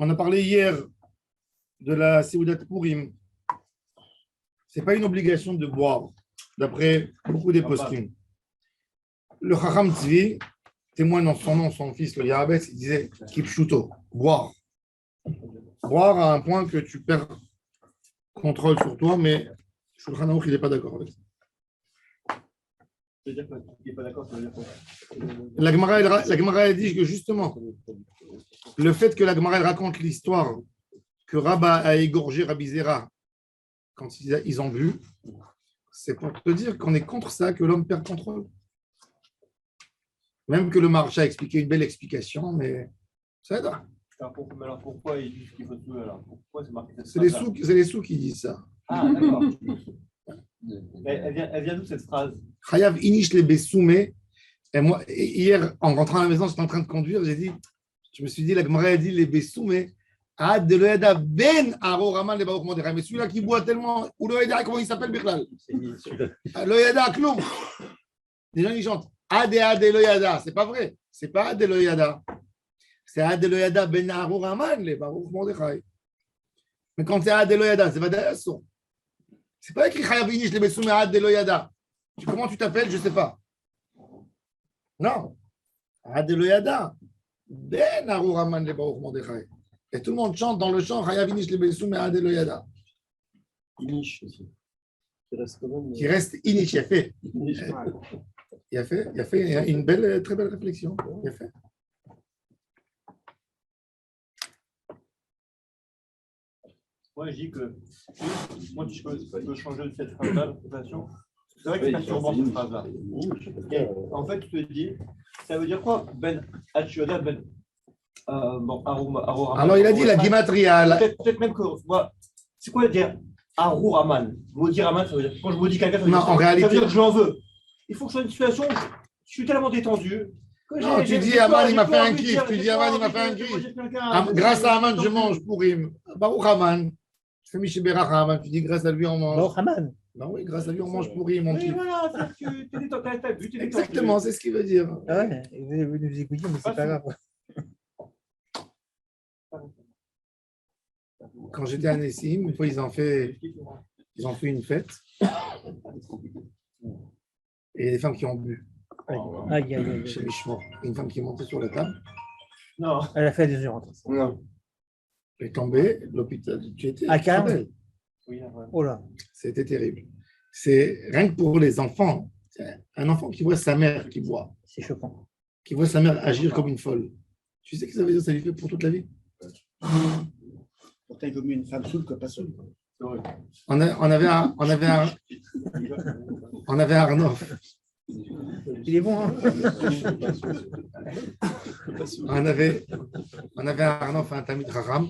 On a parlé hier de la Seudat Purim. Ce n'est pas une obligation de boire, d'après beaucoup des poskim. Le Chacham Tzvi, témoin dans son nom, son fils, le Yarabès, il disait Kipshuto, boire. Boire à un point que tu perds contrôle sur toi, mais Shulchan Aruch, il n'est pas d'accord avec ça. La Gemara, elle dit que justement, le fait que la Gemara elle raconte l'histoire que Rabba a égorgé Rabbi Zera quand ils ont bu, c'est pour te dire qu'on est contre ça, que l'homme perd contrôle. Même que le marché a expliqué une belle explication, mais ça aide. Alors pourquoi ils disent qu'il faut tuer alors? Pourquoi c'est marqué? C'est les sous qui disent ça. Ah, d'accord. Elle vient d'où cette phrase? Chayav inish le bessoumé. Et moi, hier, en rentrant à la maison, j'étais en train de conduire, je me suis dit, la Gemara a dit les bessoumé. Ad de l'Oyada ben Aro Raman le Baruch Mordechai. Mais celui-là qui boit tellement, ou l'Oyada, comment il s'appelle, Bichlal? L'Oyada, Kloum. Les gens, ils chantent Ad l'Oyada. C'est pas vrai. C'est pas Ad l'Oyada. C'est Ad l'Oyada ben Aro Raman le Baruch Mordechai. Mais quand c'est Ad l'Oyada, c'est pas d'Asson. C'est pas écrit Chayav inish le bessoumé Ad l'Oyada. Comment tu t'appelles? Je ne sais pas. Non. Ad l'Oyada ben Aro Raman le Baruch Mordechai. Et tout le monde chante dans le chant Chayav inish le bessoumé Ad l'Oyada. Inish aussi. Qui reste inish. Il a fait une belle, très belle réflexion. Il a fait. Moi, je dis que moi, tu peux changer de cette phrase-là, l'occupation. C'est vrai que c'est pas sûrement cette phrase-là. En fait, tu te dis, ça veut dire quoi? Ben Hachoda, Ben. Bon, Arouraman. Alors, il a dit la Gimatria. Peut-être même que. C'est quoi dire Arouraman? Maudire Raman, ça veut dire. Quand je maudis quelqu'un, ça veut dire que je l'en veux. Il faut que je sois dans une situation où je suis tellement détendu. Non, tu dis Aman, il m'a fait un kiff. Tu dis Aman, il m'a fait un kiff. Grâce à Aman, je mange pour him. Baruch Aman. Je fais Mishiberach Aman. Tu dis grâce à lui, on mange. Baruch Aman. Ben oui, grâce à lui, on mange pour him. Oui, voilà, tu es détendu. Exactement, c'est ce qu'il veut dire. Ah ouais, vous nous écoutez, mais c'est pas grave. Quand j'étais à Nessim, une fois, ils ont fait une fête. Et il y a des femmes qui ont bu. Aïe. Chez Mishmor. Une femme qui est montée sur la table. Non. Elle a fait des urgences. Non. Elle est tombée, l'hôpital. Tu étais à Cannes. Oui, oh là. C'était terrible. C'est rien que pour les enfants. Un enfant qui voit sa mère qui boit. C'est choquant. Qui voit sa mère agir comme une folle. Tu sais que ça veut dire que ça lui fait pour toute la vie. Pourtant, il vaut mieux une femme saoule que pas saoule. On avait Arnaud. Il est bon, hein? On avait Arnaud, un Tamid Raham.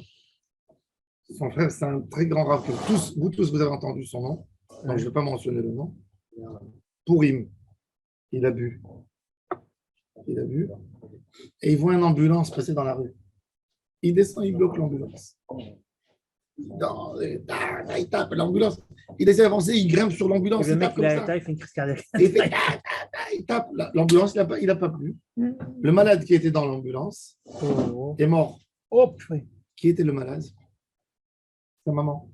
Son frère, c'est un très grand rav que vous tous, vous avez entendu son nom. Donc, je ne vais pas mentionner le nom. Pourim. Il a bu. Et il voit une ambulance passer dans la rue. Il descend, il bloque l'ambulance. Il tape l'ambulance. Il essaie d'avancer, il grimpe sur l'ambulance. Le mec, il fait une crise cardiaque. Il tape. L'ambulance, il n'a pas plu. Le malade qui était dans l'ambulance est mort. Oh, qui était le malade? Sa maman.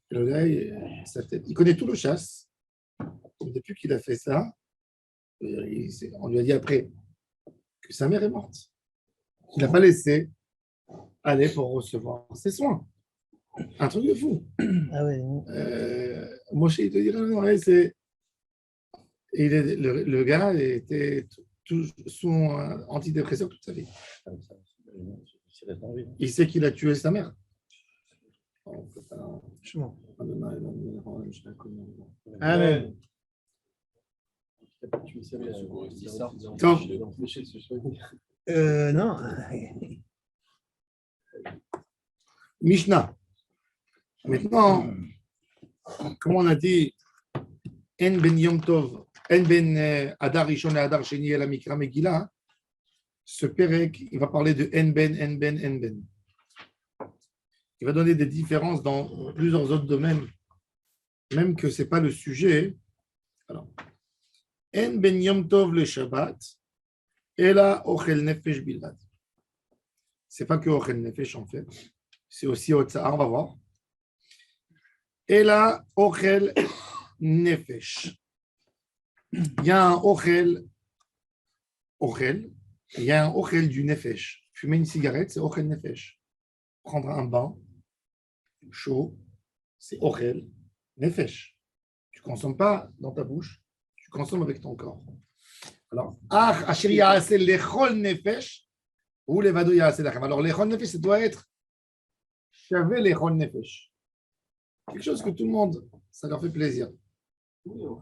Le gars, il connaît tout le chasse. Depuis qu'il a fait ça, on lui a dit après que sa mère est morte. Il n'a pas laissé aller pour recevoir ses soins. Un truc de fou. Ah ouais. Moshe, il te dirait non, c'est. Le gars était sous antidépresseur toute sa vie. Il sait qu'il a tué sa mère. Amen. Non. Mishnah. Maintenant, comme on a dit, En ben Yom Tov, En ben Adar Rishon et Adar Sheni et la Mikra Megillah, ce Perek, il va parler de En Ben. Il va donner des différences dans plusieurs autres domaines, même que ce n'est pas le sujet. Alors, En ben Yom Tov le Shabbat, et là, Ochel Nefesh Bilvad. c'est pas que Ochel Nefesh en fait, c'est aussi Otsa'a, on va voir. Et là, Ochel Nefesh. Il y a un Ochel, il y a un Ochel du Nefesh. Fumer une cigarette, c'est Ochel Nefesh. Prendre un bain chaud, c'est Ochel Nefesh. Tu ne consommes pas dans ta bouche, tu consommes avec ton corps. Alors, Asher Yaase Lechol Nefesh, ou Levado Yaase Lachem. Alors, Lechol Nefesh, ça doit être Shavé Lechol Nefesh. Quelque chose que tout le monde, ça leur fait plaisir. Non.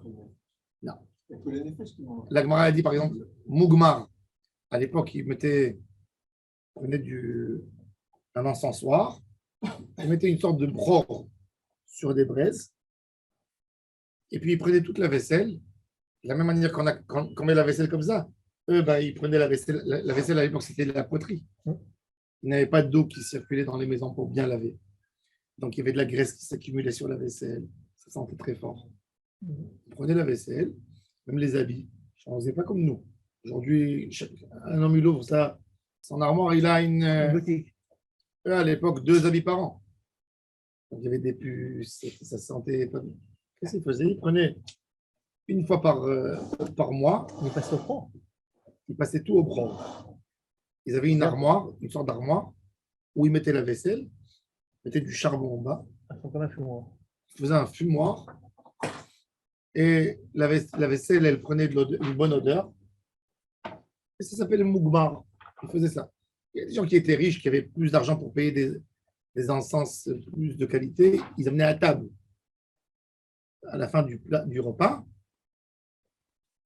La Gemara a dit, par exemple, Mugmar. À l'époque, il prenait un encensoir, il mettait une sorte de bror sur des braises, et puis il prenait toute la vaisselle. De la même manière qu'on met la vaisselle comme ça, eux, ils prenaient la vaisselle. La vaisselle à l'époque, c'était de la poterie. Il n'y avait pas d'eau qui circulait dans les maisons pour bien laver. Donc, il y avait de la graisse qui s'accumulait sur la vaisselle. Ça sentait très fort. Ils prenaient la vaisselle, même les habits. Je ne faisais pas comme nous. Aujourd'hui, un homme, il ouvre ça, son armoire, il a une boutique. À l'époque, 2 habits par an. Donc, il y avait des puces, ça se sentait pas bien. Qu'est-ce qu'il faisait? Il prenait une fois par mois. Il passe au front. Ils passaient tout au bronze. Ils avaient une armoire, une sorte d'armoire, où ils mettaient la vaisselle, ils mettaient du charbon en bas. Ils font comme un fumoir. Ils faisaient un fumoir. Et la vaisselle, elle prenait une bonne odeur. Et ça s'appelle le mougmar. Ils faisaient ça. Il y a des gens qui étaient riches, qui avaient plus d'argent pour payer des encens plus de qualité. Ils amenaient à table, à la fin du repas,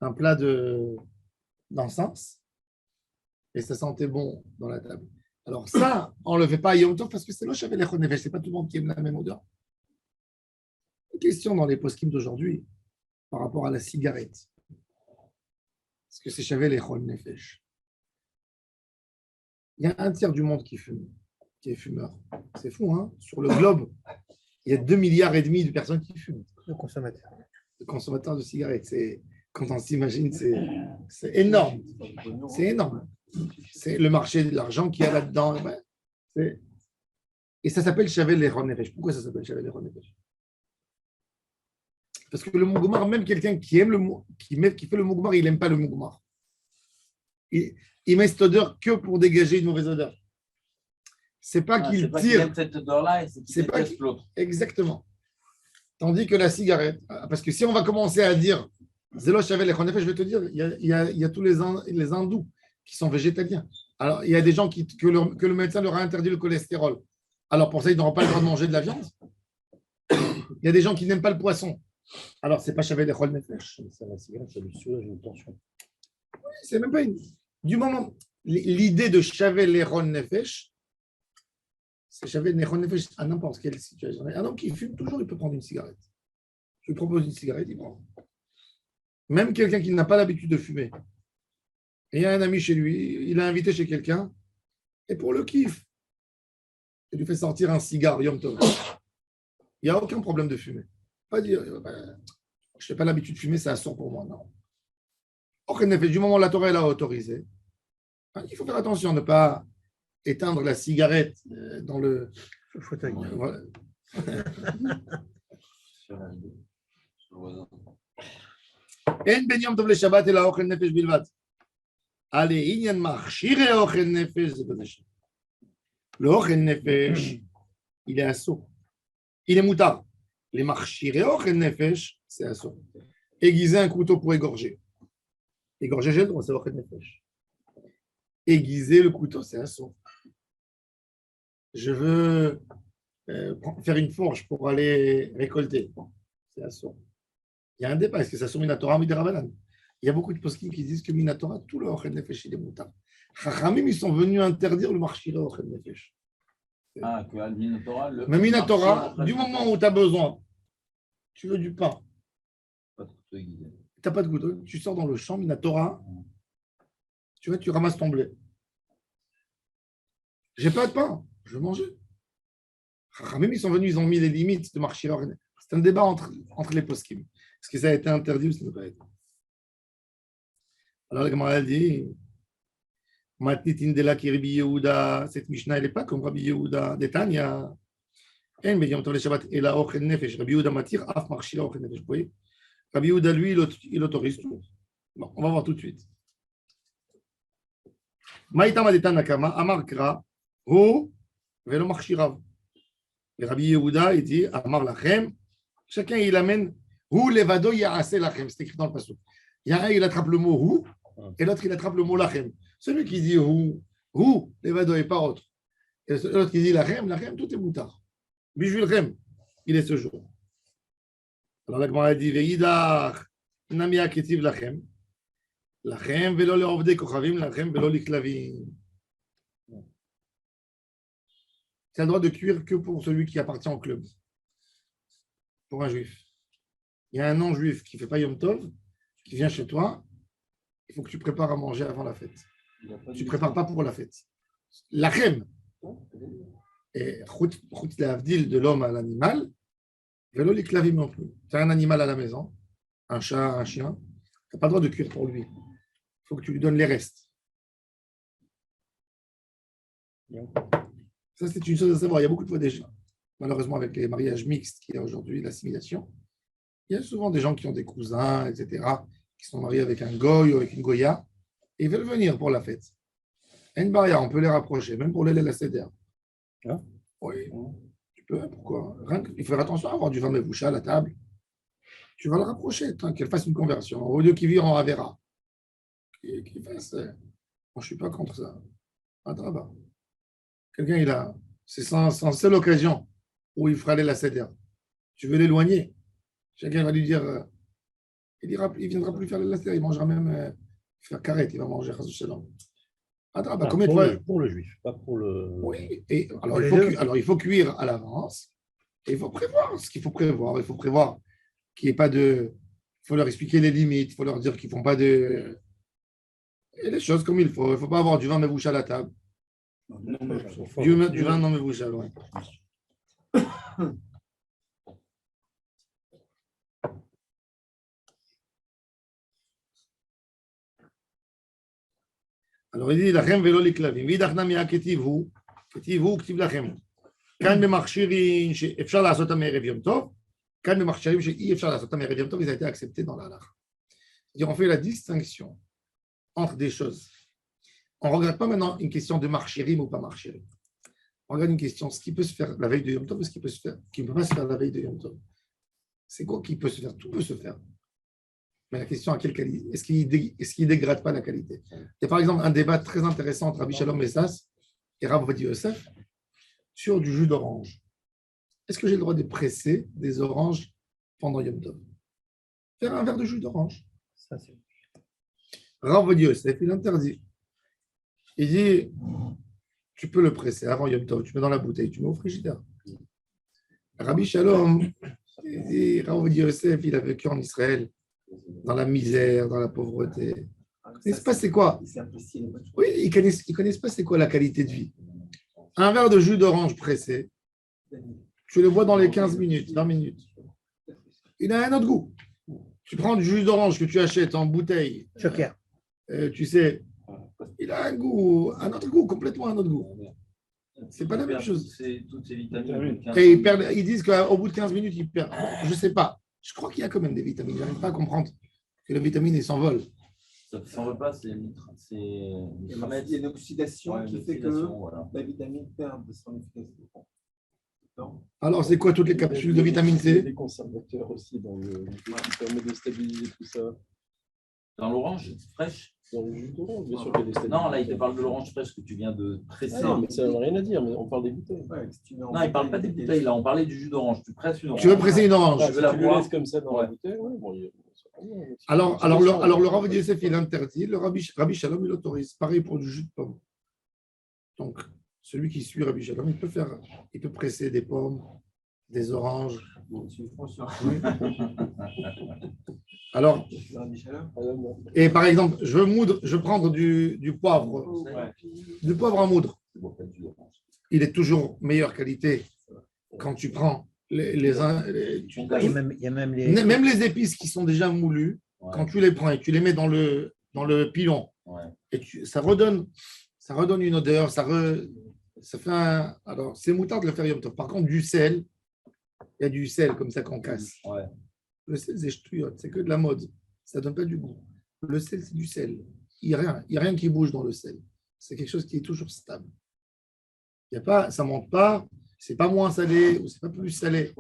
un plat d'encens. Et ça sentait bon dans la table. Alors ça, on ne le fait pas à Yom Tov parce que c'est le Shavé Lechol Nefesh. Ce n'est pas tout le monde qui aime la même odeur. Une question dans les poskim d'aujourd'hui par rapport à la cigarette. Est-ce que c'est Shavé Lechol Nefesh? Il y a un tiers du monde qui fume, qui est fumeur. C'est fou, hein? Sur le globe, il y a 2,5 milliards de personnes qui fument. Le consommateur. Le consommateur de cigarettes, quand on s'imagine, c'est énorme. C'est énorme. C'est le marché de l'argent qu'il y a là-dedans. Et ça s'appelle Shavé Lechol Nefesh. Pourquoi ça s'appelle Shavé Lechol Nefesh? Parce que le mougmar, même quelqu'un qui fait le mougmar, il n'aime pas le mougmar. Il met cette odeur que pour dégager une mauvaise odeur. C'est pas qu'il tire. Aime cette odeur-là et c'est pas qu'il l'autre. Exactement. Tandis que la cigarette, parce que si on va commencer à dire Zelo Shavé Lechol Nefesh, je vais te dire, il y a tous les hindous qui sont végétaliens. Alors, il y a des gens que le médecin leur a interdit le cholestérol. Alors, pour ça, ils n'auront pas le droit de manger de la viande. Il y a des gens qui n'aiment pas le poisson. Alors, c'est pas Shavé Lechol Nefesh. La cigarette, ça lui soulage une tension. Oui, c'est même pas du moment. L'idée de Shavé Lechol Nefesh, c'est Shavé Lechol Nefesh à n'importe quelle situation. Un homme qui fume, toujours, il peut prendre une cigarette. Je lui propose une cigarette, il prend. Même quelqu'un qui n'a pas l'habitude de fumer. Et il y a un ami chez lui, il l'a invité chez quelqu'un, et pour le kiff, il lui fait sortir un cigare, Yom Tov. Il n'y a aucun problème de fumer. Pas dire, je n'ai pas l'habitude de fumer, c'est assourd pour moi, non. Du moment où la Torah l'a autorisé, il faut faire attention de ne pas éteindre la cigarette dans le fauteuil. Voilà. En ben Yom Tov le Shabbat et la Ochel Nefesh bilvat. Allez, Inyan Machshire Ochel Nefesh, c'est pas ça. Le Ochel Nefesh, il est assaut. Il est moutard. Les Machshire Ochel Nefesh, c'est assaut. Aiguiser un couteau pour égorger. Égorger, j'ai le droit, c'est Ochel Nefesh. Aiguiser le couteau, c'est assaut. Je veux faire une fourche pour aller récolter. C'est assaut. Il y a un débat, est-ce que ça sont Minatora ou Midirabanan? Il y a beaucoup de poskim qui disent que Minatora, tout le Ochel Nefesh, il est moutard. Chachamim, ils sont venus interdire le Machshire Ochel Nefesh. Ah, que al Minatora. Mais Minatora, du moment où tu as besoin, tu veux du pain, tu n'as pas de couteau, tu sors dans le champ, Minatora, tu vois, tu ramasses ton blé. J'ai pas de pain, je veux manger. Chachamim, ils sont venus, ils ont mis les limites de Machshire Ochel Nefesh. C'est un débat entre les poskim. Est-ce que ça a été interdit ou ça n'a pas été? Alors, la Gemara dit Matnitin de la Rabbi Yehuda, cette Mishnah, elle n'est pas comme Rabbi Yehuda, Detania. En Beyom Tov le Shabbat, et la Ochel Nefesh. Rabbi Yehuda matir, af marchila Ochel Nefesh. Vous voyez, Rabbi Yehuda, lui, il autorise tout. Bon, on va voir tout de suite. Maïtama de Tanakama, Amar Kra, Hu, Velo Marchirav. Et Rabbi Yehuda, il dit, Amar Lachem, chacun il amène, Hu Levado Yaase Lachem, c'est écrit dans le passage. Il y a un, il attrape le mot Hu, et l'autre, il attrape le mot Lachem. Celui qui dit Hu, Levado et pas autre. Et l'autre qui dit Lachem, tout est moutard. Bijou Lachem, il est ce jour. Alors la Gemara dit, Veidach, Namia Ketiv Lachem. Lachem velo le'ovdei kochavim, lachem velo liklavim. Tu as le droit de cuire que pour celui qui appartient au club. Pour un juif. Il y a un non-juif qui ne fait pas Yom Tov, qui vient chez toi, il faut que tu prépares à manger avant la fête. Tu ne prépares pas pour la fête. Lachem. Et chut le'avdil de l'homme à l'animal, velo liklavim non plus. Tu as un animal à la maison, un chat, un chien, tu n'as pas le droit de cuire pour lui. Il faut que tu lui donnes les restes. Ça, c'est une chose à savoir. Il y a beaucoup de fois déjà, malheureusement, avec les mariages mixtes qu'il y a aujourd'hui, l'assimilation, il y a souvent des gens qui ont des cousins, etc., qui sont mariés avec un goy ou avec une goya, et ils veulent venir pour la fête. Une barrière, on peut les rapprocher, même pour les la seder. Hein? Oui, tu peux, pourquoi? Il faut faire attention à avoir du vin mevoucha à la table. Tu vas le rapprocher, qu'elle fasse une conversion, au lieu qu'il vire en Avera. Qu'il fasse. Moi, je ne suis pas contre ça. Adraba. Quelqu'un, c'est sans seule occasion où il fera aller la seder. Tu veux l'éloigner. Chacun va lui dire, il ne viendra plus faire la seder, il mangera même faire carrette, il va manger Chazou Shalom. Adraba, combien de fois? Pour le juif, pas pour le. Oui, et alors il faut cuire à l'avance, et il faut prévoir ce qu'il faut prévoir. Il faut prévoir qu'il n'y ait pas de. Il faut leur expliquer les limites, il faut leur dire qu'ils ne font pas de. Et les choses comme il faut. Il ne faut pas avoir du vin mevoucha à la table. Du vin non mevoucha, ouais. Alors il dit Lachem velo liklavim. Vidachna mi'a ketivu. Ketivu ktiv lachem. כאן במכשירים שאפשר לעשות אותם מערב יום טוב, כאן במכשירים שאי אפשר לעשות אותם מערב יום טוב, ils ont été acceptés dans la halakha. C'est-à-dire, on fait la distinction entre des choses. On ne regarde pas maintenant une question de marchirim ou pas marchirim. On regarde une question, ce qui peut se faire la veille de Yom Tov, ce qui peut se faire, qui ne peut pas se faire la veille de Yom Tov. C'est quoi qui peut se faire? Tout peut se faire. Mais la question, à quelle qualité? Est-ce qu'il ne dégrade pas la qualité? Il y a par exemple un débat très intéressant entre Rabbi Shalom Messas et Rav Ovadia Yosef sur du jus d'orange. Est-ce que j'ai le droit de presser des oranges pendant Yom Tov? Faire un verre de jus d'orange. Rav Ovadia Yosef, il interdit. Il dit, tu peux le presser avant Yom Tov, tu mets dans la bouteille, tu mets au frigidaire. Rabbi Shalom, il dit, Rav Ovadia Yosef, il a vécu en Israël, dans la misère, dans la pauvreté. Ils ne connaissent pas c'est quoi. Oui, ils ne connaissent pas c'est quoi la qualité de vie. Un verre de jus d'orange pressé, tu le bois dans les 15 minutes, 20 minutes. Il a un autre goût. Tu prends du jus d'orange que tu achètes en bouteille. Joker. Tu sais, il a un goût, un autre goût, complètement un autre goût. C'est pas la même chose. C'est toutes ces vitamines. Et ils disent qu'au bout de 15 minutes, ils perdent. Je ne sais pas. Je crois qu'il y a quand même des vitamines. Je n'arrive pas à comprendre que les vitamines s'envolent. Ça ne s'envole pas, c'est il y a une oxydation qui fait que la vitamine perd de son efficacité. Alors, c'est quoi toutes les capsules de vitamine Il y a C? des conservateurs aussi qui permettent de stabiliser tout ça. dans l'orange fraîche. Dans le jus d'orange, bien sûr qu'il y a des stabilisateurs. Non, là, il te parle de l'orange fraîche que tu viens de presser. Ah non, mais ça n'a rien à dire, mais on parle des bouteilles. Non, il ne parle pas des bouteilles, là, on parlait du jus d'orange. Tu presses une orange. Tu veux presser une orange? Je veux la Tu le boire. laisses comme ça dans Ouais. la bouteille, ouais, bon, Alors le Rav Ovadia Yosef, il interdit. Le Rabbi Shalom, il autorise. Pareil pour du jus de pomme. Donc, celui qui suit Rabbi Shalom, il peut presser des pommes, des oranges. Oui. Alors, et par exemple, je veux prendre du poivre, du poivre en moudre. Il est toujours meilleure qualité quand tu prends Il y a même les. même les épices qui sont déjà moulues, quand tu les prends et tu les mets dans le pilon, Ouais. et ça redonne Ça redonne une odeur, ça fait un. Alors, c'est moutarde de le faire Yom Tov. Par contre, du sel, il y a du sel comme ça qu'on casse. Ouais. Le sel, c'est ch'touillotte, c'est que de la mode. Ça ne donne pas du goût. Le sel, c'est du sel. Il n'y a rien qui bouge dans le sel. C'est quelque chose qui est toujours stable. Il y a pas, ça ne monte pas, c'est pas moins salé ou c'est pas plus salé.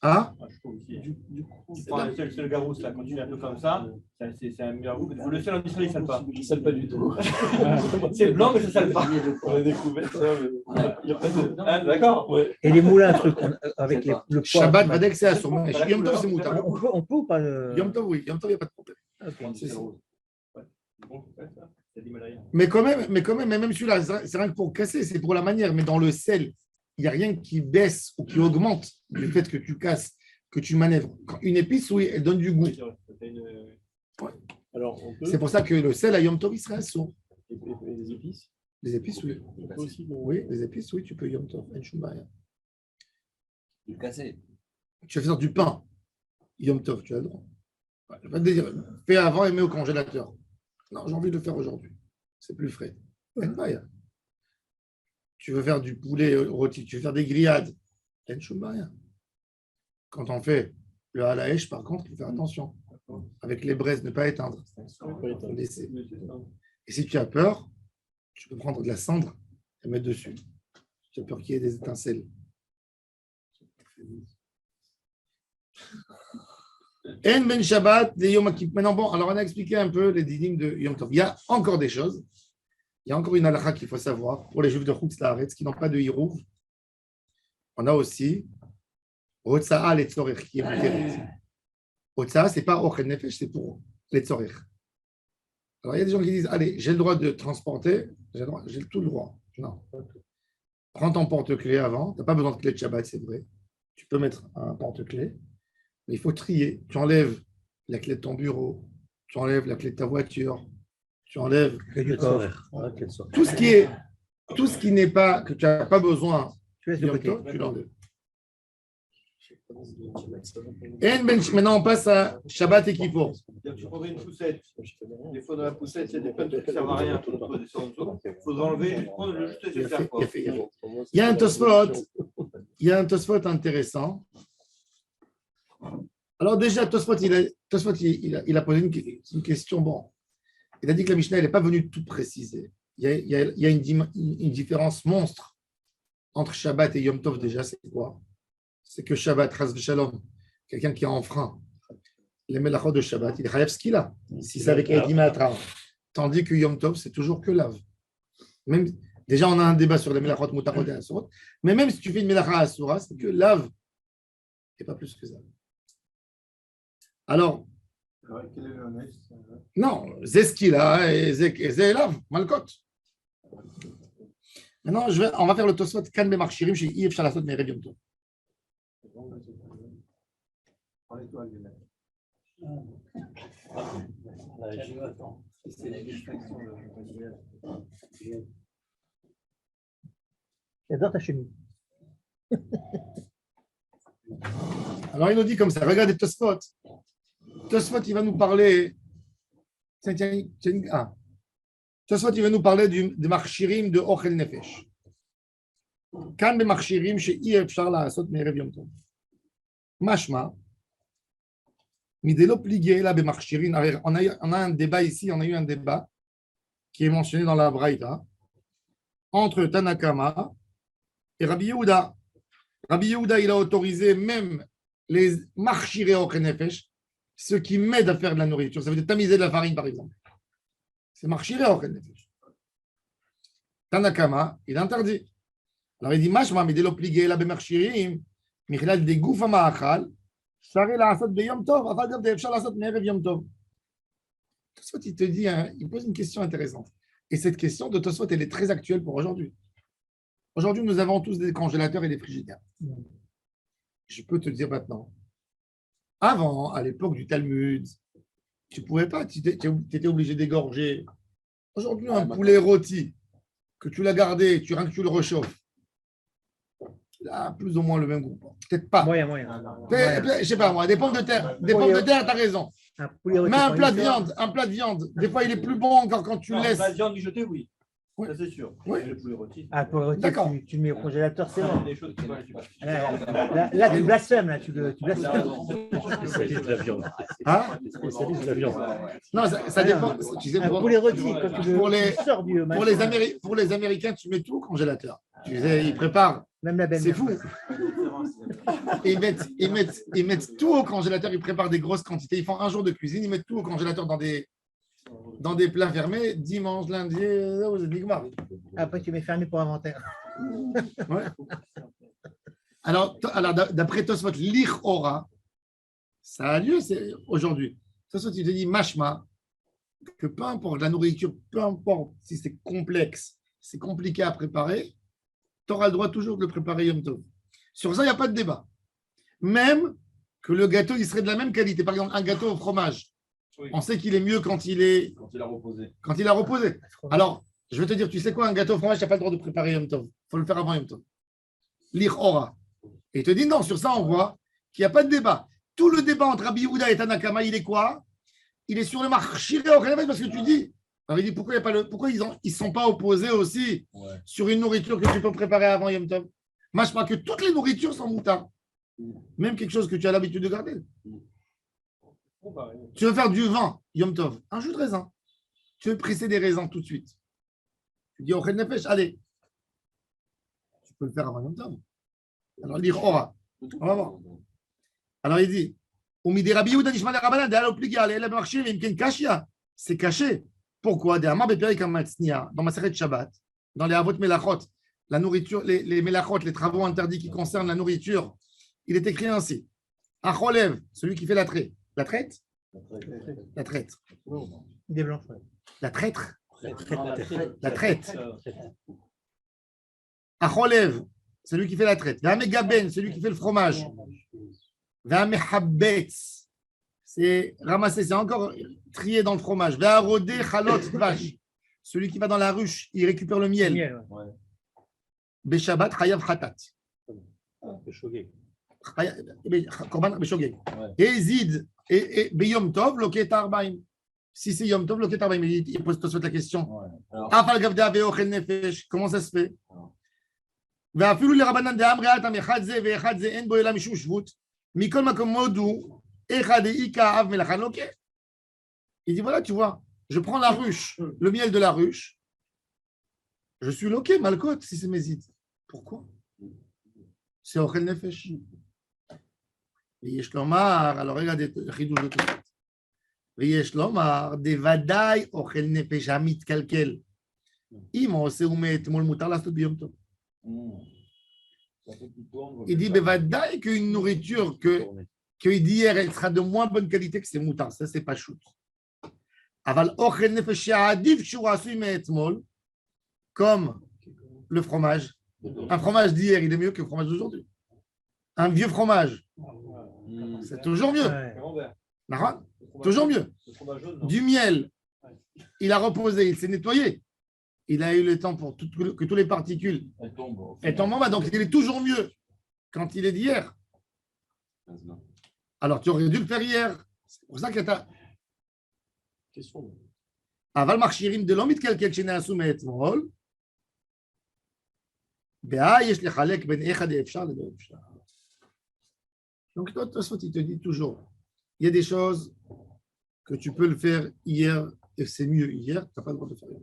Ah, Je trouve aussi. Du coup, c'est le garousse, là, quand tu fais un peu comme ça, c'est un meilleur goût. Le sel en Israël, il ne sale pas. Il ne sale pas du tout. C'est blanc, mais ça ne sale pas. On a découvert ça. Mais... Il y a pas de... Ah, d'accord. Ouais. Et les moulins, un truc avec le poids. Shabbat, Vadek, c'est assommé. Yom Tov, c'est moutarde. On peut ou pas Yom Tov, oui. Yom Tov, il n'y a pas de problème. Ok. C'est ça. Bon, ça, c'est l'Himalaya. Mais quand même, même celui-là, c'est rien que pour casser, c'est pour la manière. Mais dans le sel, il n'y a rien qui baisse ou qui augmente du fait que tu casses, que tu manœuvres. Quand une épice, oui, elle donne du goût. Alors, on peut... C'est pour ça que le sel à Yom Tov, il serait assaut. Et les épices? Les épices, oui. On peut aussi, Oui, les épices, oui, tu peux Yom Tov. En Shumaya. Du cassé. Tu vas faire du pain. Yom Tov, tu as le droit. Ouais, je vais pas te dire, fais avant et mets au congélateur. Non, j'ai envie de le faire aujourd'hui. C'est plus frais. En Shumaya. Tu veux faire du poulet rôti, tu veux faire des grillades. En Shumaya. Quand on fait le halaèche, par contre, il faut faire attention. Avec les braises, ne pas éteindre. Laisser. Et si tu as peur, tu peux prendre de la cendre et mettre dessus. Tu as peur qu'il y ait des étincelles. En ben Shabbat, les Yom Kippur. Maintenant, bon, alors on a expliqué un peu les dinim de Yom Tov. Il y a encore des choses. Il y a encore une halakha qu'il faut savoir pour les juifs de Chutz Laaretz qui n'ont pas de hirouv. On a aussi Hotza'a les tzorech qui est muteret. Hotza'a, ce n'est pas Ochel Nefesh, c'est pour les tzorech. Alors il y a des gens qui disent allez, j'ai le droit de transporter, j'ai tout le droit. Non. Prends ton porte-clés avant. Tu n'as pas besoin de clé de Shabbat, c'est vrai. Tu peux mettre un porte-clés. Mais il faut trier. Tu enlèves la clé de ton bureau, tu enlèves la clé de ta voiture, tu enlèves Du coffre. tout ce qui n'est pas, que tu n'as pas besoin, Tu laisses de côté. tu l'enlèves. Maintenant, on passe à Shabbat et Kippour. Tu prendrais une poussette. Des fois, dans la poussette, il y a des plein de trucs qui ne servent à rien. Il faudra enlever, juste prendre juste et faire quoi. Il y a un Tosfot intéressant. Alors déjà, Tosfot, il a posé une question. Bon, il a dit que la Mishnah n'est pas venue tout préciser. Il y a une différence monstre entre Shabbat et Yom Tov déjà, c'est quoi? C'est que Shabbat, Chas v'Shalom, quelqu'un qui a enfreint les melachot de Shabbat, il est chayav ce qu'il a, si c'est avec Edima Atra. Tandis que Yom Tov, c'est toujours que lave. Même, déjà, on a un débat sur les melachot mutarot et asurot, mais même si tu fais une melacha asura, c'est que lave et pas plus que ça. Alors, non, c'est ce qu'il a et c'est lave, malkot. Maintenant, on va faire le Tosfot Kan Bemarchirim chez Yves Shalasot Merev Yom Tov. J'adore ta chemise. Alors, il nous dit comme ça, regardez Tosfot. Tosfot, il va nous parler. Tosfot, il va nous parler des marchirim de Ochel Nefesh. Kan be marchirim chez Yves Shalasot Merev Yom Tov. Mashma. Midelo plié là, be marchirim. On a un débat ici, on a eu un débat qui est mentionné dans la Braïta entre Tanakama et Rabbi Yehuda. Rabbi Yehuda, il a autorisé même les marchiré au Nefesh, ceux qui m'aident à faire de la nourriture. Ça veut dire tamiser de la farine, par exemple. C'est marchiré au Nefesh. Tanakama, il interdit. Alors il dit, Mashma, midelo plié là, be marchirim, Michlal de Goufa Ma'achal, Shari la Asad be Yom Tov, Afal de Efshal Asad Merev Yom Tov. Tosfot, il te dit, il pose une question intéressante. Et cette question de Tosfot, elle est très actuelle pour aujourd'hui. Aujourd'hui, nous avons tous des congélateurs et des frigidaires. Je peux te dire maintenant, avant, à l'époque du Talmud, tu ne pouvais pas, tu étais obligé d'égorger. Aujourd'hui, un poulet rôti, que tu l'as gardé, rien que tu le réchauffes, il a plus ou moins le même goût. Peut-être pas. Moyen. Je ne sais pas moi, des pommes de terre. Des pommes de terre, tu as raison. Mais un plat de viande, des fois, il est plus bon encore quand tu le laisses. La viande mijotée, oui. Ouais. Ça, c'est sûr. Ouais. Et le poulet rôti. Ah, pour le rôti, D'accord. tu le mets au congélateur, c'est C'est bon. des choses qui sont Là, tu blasphèmes, là, tu blasphèmes. Spécialiste de la viande. Hein Spécialiste de la viande. Non, ça dépend. Tu sais, Un poulet rôti, quand tu pour le les- tu sors du pour les Américains, tu mets tout au congélateur. Tu sais, ils préparent. même la belle-mère. C'est fou. Ils mettent tout au congélateur. Ils préparent des grosses quantités. Ils font un jour de cuisine. Ils mettent tout au congélateur dans des plats fermés. Dimanche, lundi, vous êtes nigma. Après, tu mets fermé pour inventaire. Ouais. Alors d'après Tosfot, l'ich ora, ça a lieu aujourd'hui. Tosfot, il te dit mashma, que peu importe la nourriture, peu importe si c'est complexe, c'est compliqué à préparer, tu auras le droit toujours de le préparer Yom Tov. Sur ça, il n'y a pas de débat. Même que le gâteau, il serait de la même qualité. Par exemple, un gâteau au fromage, Oui. on sait qu'il est mieux quand il Quand il a reposé. a reposé. Alors, je vais te dire, tu sais quoi, un gâteau au fromage, tu n'as pas le droit de préparer Yom Tov. Il faut le faire avant Yom Tov. L'ich ora. Et il te dit non, sur ça, on voit qu'il n'y a pas de débat. Tout le débat entre Rabbi Yehuda et Tanakama, il est quoi? Il est sur le marchiré au Khanefesh parce que tu dis. Alors il dit pourquoi ils ne sont pas opposés aussi sur une nourriture que tu peux préparer avant Yom Tov? Moi, je crois que toutes les nourritures sont moutardes. Même quelque chose que tu as l'habitude de garder. Tu veux faire du vin, Yom Tov, un jus de raisin. Tu veux presser des raisins tout de suite. Tu dis au Khanefesh, allez. Tu peux le faire avant Yom Tov. Alors il dit Ora. On va voir. Alors il dit c'est caché. Pourquoi? Dans Maseret Shabbat, dans les Avot Melachot, la nourriture, les Melachot, les travaux interdits qui concernent la nourriture, il est écrit ainsi. Acholev, celui qui fait la traite. La traite? La traite. Des blanches, ouais. La traître? La traite. Acholev, celui qui fait la traite. Ve'amegaben, celui qui fait le fromage. Ve'amehabetz, c'est ramasser, c'est encore trier dans le fromage. Ve'arodé chalot vache, celui qui va dans la ruche, il récupère le miel. Miel, ouais. Beshabbat chayav khatat. Korban beshogeg. Et zid, et beyom tov loket arbaim. Si c'est yom tov loket arbaim, il pose tout de suite la question. Afal gavda ve'ochel nefesh, comment ça se fait? ואפילו לרבנן דאמרי אטם אחד זה ואחד זה אין בו אלא משום שבות, מכל מקום מודו, אחד איכה אב מלאכה לוקה. Il dit voilà, tu vois, je prends la ruche, le miel de la ruche, je suis loqué, malcote, si c'est mésite. Pourquoi? C'est ochel nefesh. ויש לומר, alors regardez le חידוש de tout ça. ויש לומר, דוודאי אוכל נפש המתקלקל. אם הוא עושה ומת, מול מותר לעשות ביום טוב. Il dit bevadaï qu'une nourriture que d'hier elle sera de moins bonne qualité que ces moutard, ça c'est pas shoot. Aval ochel nefesh adif shou asui me'etzmol, comme le fromage. Un fromage d'hier il est mieux que le fromage d'aujourd'hui. Un vieux fromage, c'est toujours mieux. Ouais. Toujours mieux. Du miel, il a reposé, il s'est nettoyé. Il a eu le temps pour que toutes les particules tombent en bas. Donc, il est toujours mieux quand il est d'hier. Alors, tu aurais dû le faire hier. C'est pour ça que tu as. Aval marchirim de l'omit quelqu'un chez Nassou Me'etzmol. Béa, yesh lechalek ben echad et efshar le efshar. Donc, toi, il te dit toujours il y a des choses que tu peux le faire hier et c'est mieux hier, tu n'as pas le droit de faire hier.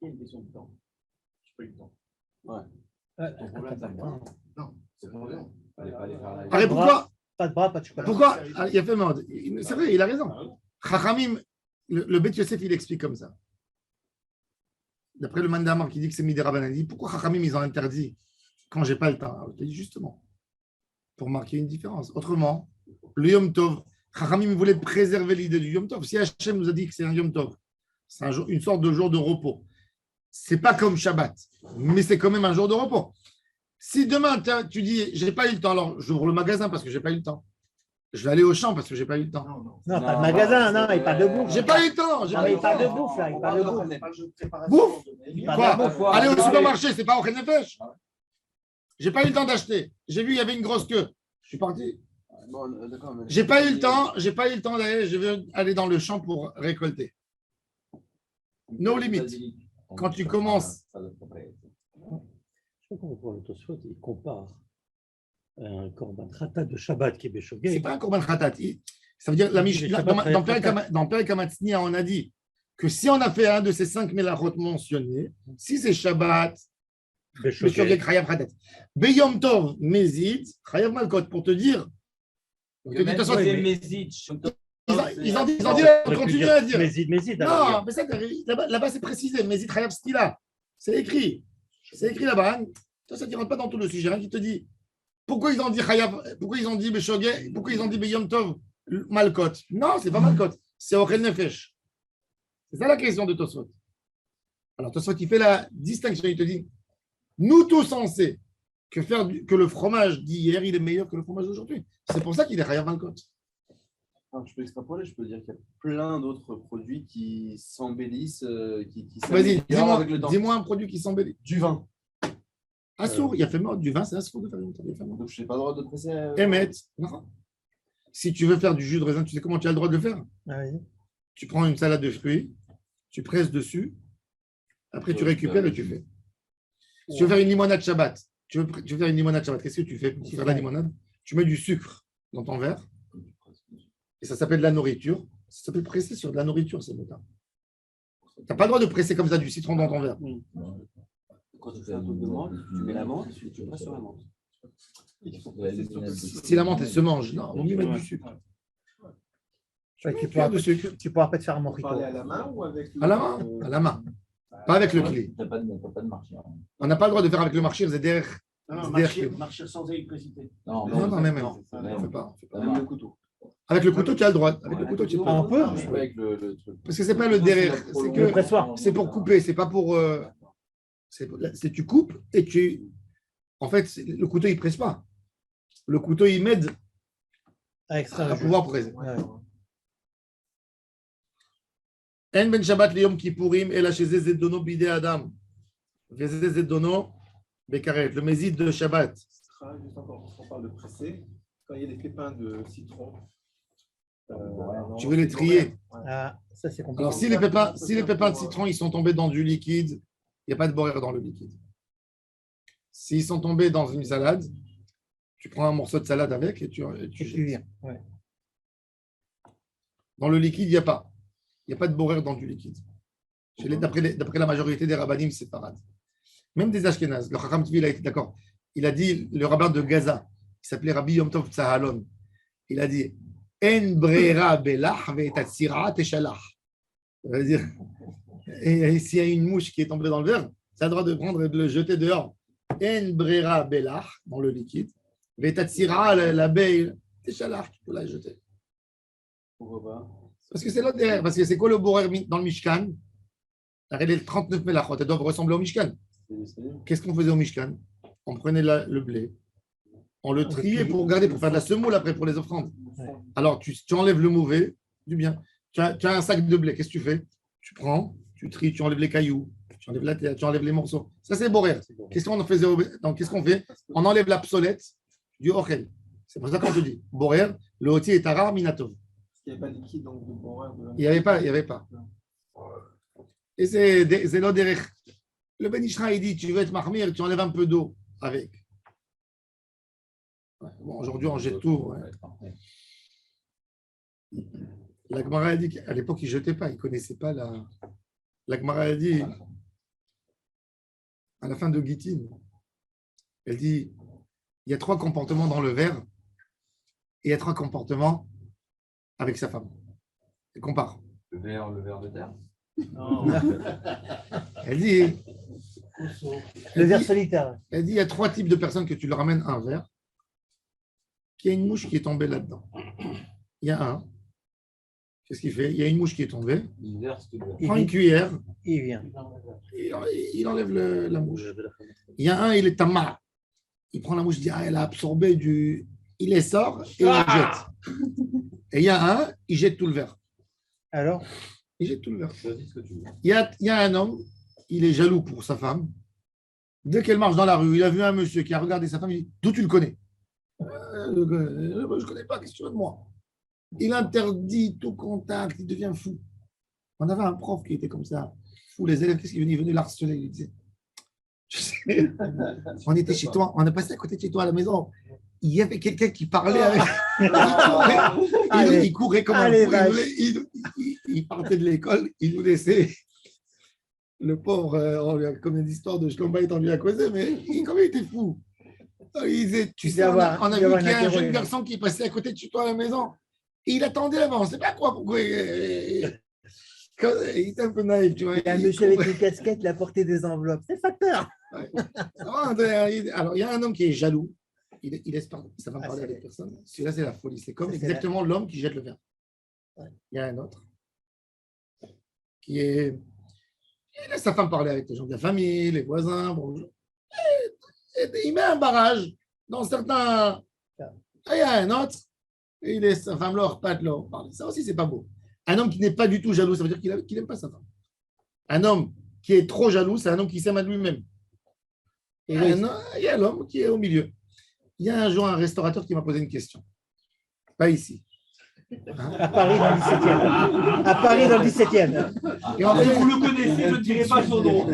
Il y a une question de temps. Je n'ai pas eu le temps. Non, c'est pas vrai. Allez, Pourquoi? Pas de bras, pas de chocolat. Pourquoi? Il a fait mode. C'est vrai, il a raison. Chachamim, le Bet Yosef, il explique comme ça. D'après le Mandamar qui dit que c'est Midé Rabbanan, il dit pourquoi Chachamim, ils ont interdit quand j'ai pas le temps? Alors, je te dis justement, pour marquer une différence. Autrement, le Yom Tov, Chachamim voulait préserver l'idée du Yom Tov. Si Hachem nous a dit que c'est un Yom Tov, c'est une sorte de jour de repos. C'est pas comme Shabbat, mais c'est quand même un jour de repos. Si demain tu dis j'ai pas eu le temps, alors j'ouvre le magasin parce que j'ai pas eu le temps. Je vais aller au champ parce que j'ai pas eu le temps. Non, pas de magasin, non, il parle de bouffe. J'ai pas eu le temps. Non, mais il parle de bouffe, là, il parle de bouffe. Bouffe. Il parle de bouffe. Quoi? Aller au supermarché, c'est pas au Khenefesh. J'ai pas eu le temps d'acheter. J'ai vu il y avait une grosse queue. Je suis parti. J'ai pas eu le temps d'aller. Je vais aller dans le champ pour récolter. No limit. Quand tu commences. Je sais pas comment le Tosfot, il compare un korban khatat de Shabbat qui est Béchogé. C'est pas un korban khatat. Ça veut dire, la Mishnah, dans Perek HaMatzniah, on a dit que si on a fait un de ces 5 mélachot mentionnés, si c'est Shabbat, Béchogé, Chayav khatat. Beyom Tov, Mezid, Chayav Malkot, pour te dire. Ils ont dit, continue à dire. Mézid. Non, mais ça, là-bas, c'est précisé. Mezid, Chayav Stila. C'est écrit. C'est écrit là-bas. Ça ne rentre pas dans tout le sujet. Rien qui te dit. Pourquoi ils ont dit Chayav, pourquoi ils ont dit Béchogé, pourquoi ils ont dit Beyom Tov, Malkot? Non, c'est pas Malkot. C'est Ochel Nefesh. C'est ça la question de Tosfot. Alors, Tosfot, il fait la distinction. Il te dit, nous tous, on sait que le fromage d'hier, il est meilleur que le fromage d'aujourd'hui. C'est pour ça qu'il est Chayav Malkot. Alors, je peux extrapoler, je peux dire qu'il y a plein d'autres produits qui s'embellissent, qui Vas-y, s'améliorent avec le temps. dis-moi un produit qui s'embellit. Du vin. Assour, il a fait mort. Du vin, c'est assour de faire une Donc, je n'ai pas le droit de presser. Emmet. Si tu veux faire du jus de raisin, tu sais comment tu as le droit de le faire? Tu prends une salade de fruits, tu presses dessus, après tu récupères et tu fais. Si tu veux faire une limonade Shabbat, qu'est-ce que tu fais pour faire la limonade? Tu mets du sucre dans ton verre, et ça s'appelle de la nourriture. Ça s'appelle presser sur de la nourriture, c'est motard. Tu n'as pas le droit de presser comme ça du citron dans ton verre. Quand tu fais un truc de menthe, tu mets la menthe et tu presses sur la menthe. Si la menthe, elle se mange, non, on va mettre du sucre. Tu pourras pas te faire un mojito. Parler à la main ou avec À la main, à la main. Pas avec le clé. T'as pas de marché. On n'a pas le droit de faire avec le marché, c'est derrière. marcher sans électricité. Non, Non, même. non, On fait pas. Même le couteau. Avec le couteau, tu as le droit. Avec le couteau, tu Ah, on peut. Avec le truc. Parce que c'est pas le derrière, c'est Le que pressoir. c'est pour couper, c'est pas pour. C'est tu coupes et tu. En fait, le couteau il presse pas. Le couteau il m'aide à pouvoir presser. En ben Shabbat liyom kippourim et la chez Zedono bidé Adam. Zedono bekaret. Le mésid de Shabbat. Juste encore, on parle de presser. Quand il y a des pépins de citron. Tu veux les trier. Ah, ça, c'est compliqué. Alors si les pépins de citron ils sont tombés dans du liquide, il n'y a pas de borer dans le liquide. S'ils sont tombés dans une salade, tu prends un morceau de salade avec et tu viens. Ouais. Dans le liquide, il n'y a pas. Il n'y a pas de borer dans du liquide. D'après la majorité des rabbinim, c'est parade. Même des Ashkénazes. Le Chacham Tzvi, il a été d'accord. Il a dit, le rabbin de Gaza, il s'appelait Rabbi Yom Tov Tzahalon. Il a dit En breira belach ve'etatzira teshalach. Ça veut dire, et s'il y a une mouche qui est tombée dans le verre, ça a le droit de prendre et de le jeter dehors. En breira belach, dans le liquide. Ve'etatzira, l'abeille, teshalach, tu peux la jeter. Pourquoi pas? Parce que c'est l'autre derrière. Parce que c'est quoi le borer dans le Mishkan? Regardez les 39 mélachot, elles doivent ressembler au Mishkan. Qu'est-ce qu'on faisait au Mishkan? On prenait le blé, on le triait pour garder, pour faire de la semoule après pour les offrandes. Alors tu enlèves le mauvais, du bien. Tu as un sac de blé, qu'est-ce que tu fais? Tu prends, tu tries, tu enlèves les cailloux, tu enlèves la terre, tu enlèves les morceaux. Ça c'est borer. Qu'est-ce qu'on faisait? Donc qu'est-ce qu'on fait? On enlève l'obsolète du ochel. C'est pour ça qu'on te dit borer, le hoti est rare minatov. Il n'y avait pas de liquide, donc de borer. Il n'y avait pas. Et c'est l'eau derrière. Le Ben Ishra, il dit, tu veux être marmire, tu enlèves un peu d'eau avec. Ouais, bon, aujourd'hui, on jette tout. Ouais. La Gemara a dit qu'à l'époque, il ne jetait pas, il ne connaissait pas la. La Gemara a dit, à la fin de Gittin, elle dit, il y a 3 comportements dans le verre et il y a 3 comportements avec sa femme. Elle compare. Le verre de terre. Non. Elle dit, Le verre solitaire. il y a 3 types de personnes que tu leur ramènes un verre, qu'il y a une mouche qui est tombée là-dedans. Il y a un. Qu'est-ce qu'il fait? Il y a une mouche qui est tombée. Il verse tout le verre. Il prend une cuillère. Il vient. Il enlève la mouche. Il y a un, il est tama. Il prend la mouche, il dit, elle a absorbé du. Il les sort et il le jette. Et il y a un, il jette tout le verre. Alors? Il jette tout le verre. Choisis ce que tu veux. Il y a un homme, il est jaloux pour sa femme. Dès qu'elle marche dans la rue, il a vu un monsieur qui a regardé sa femme, il dit, d'où tu le connais? Je ne connais pas, qu'est-ce que tu veux de moi? Il interdit tout contact, il devient fou. On avait un prof qui était comme ça. fou, les élèves, qu'est-ce qu'il est venu l'harceler? Il disait, tu sais, on était chez toi, on est passé à côté de chez toi à la maison. Il y avait quelqu'un qui parlait avec. Il courait comme un fou. Il partait de l'école, il nous laissait. Le pauvre, on lui a combien d'histoires de Shlombait on lui a causé, mais comme il était fou. Il disait, tu sais, on a vu qu'il y a un jeune garçon qui passait à côté de chez toi à la maison. Et il attendait là-bas, on ne sait pas quoi, pourquoi. Il était un peu naïf, tu vois. Il y a un monsieur avec une casquette, il a porté des enveloppes. C'est facteur. Ouais. Alors, il y a un homme qui est jaloux. Il laisse pas, ça va parler avec personne. Celui-là, c'est la folie. C'est comme exactement l'homme qui jette le verre. Il y a un autre qui est. Il laisse sa femme parler avec les gens de la famille, les voisins. Bonjour. Et il met un barrage dans certains. Et il y a un autre, et il laisse sa femme là, pas de l'or parler. Ça aussi, c'est pas beau. Un homme qui n'est pas du tout jaloux, ça veut dire qu'il n'aime pas sa femme. Un homme qui est trop jaloux, c'est un homme qui s'aime à lui-même. Et il y a l'homme qui est au milieu. Il y a un jour un restaurateur qui m'a posé une question. Pas ici. À Paris, dans le 17e. À Paris, dans le 17e. Et en fait, Vous le connaissez, je ne dirai pas son nom.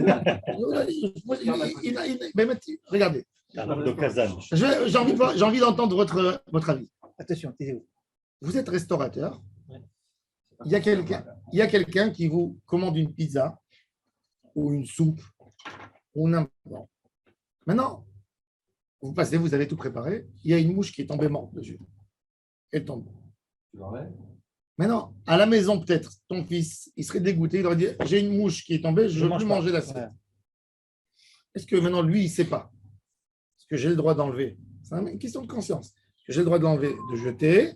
Regardez. De Kazan. J'ai envie d'entendre votre avis. Attention, taisez-vous. Vous êtes restaurateur. Il y a quelqu'un qui vous commande une pizza ou une soupe ou n'importe. Maintenant, vous passez, vous avez tout préparé. Il y a une mouche qui est tombée morte dessus. Elle tombe. Maintenant, à la maison, peut-être, ton fils, il serait dégoûté. Il aurait dit, j'ai une mouche qui est tombée, je ne veux plus manger l'assiette. Est-ce que maintenant, lui, il ne sait pas? Est-ce que j'ai le droit d'enlever? C'est une question de conscience. Est-ce que j'ai le droit de l'enlever, de jeter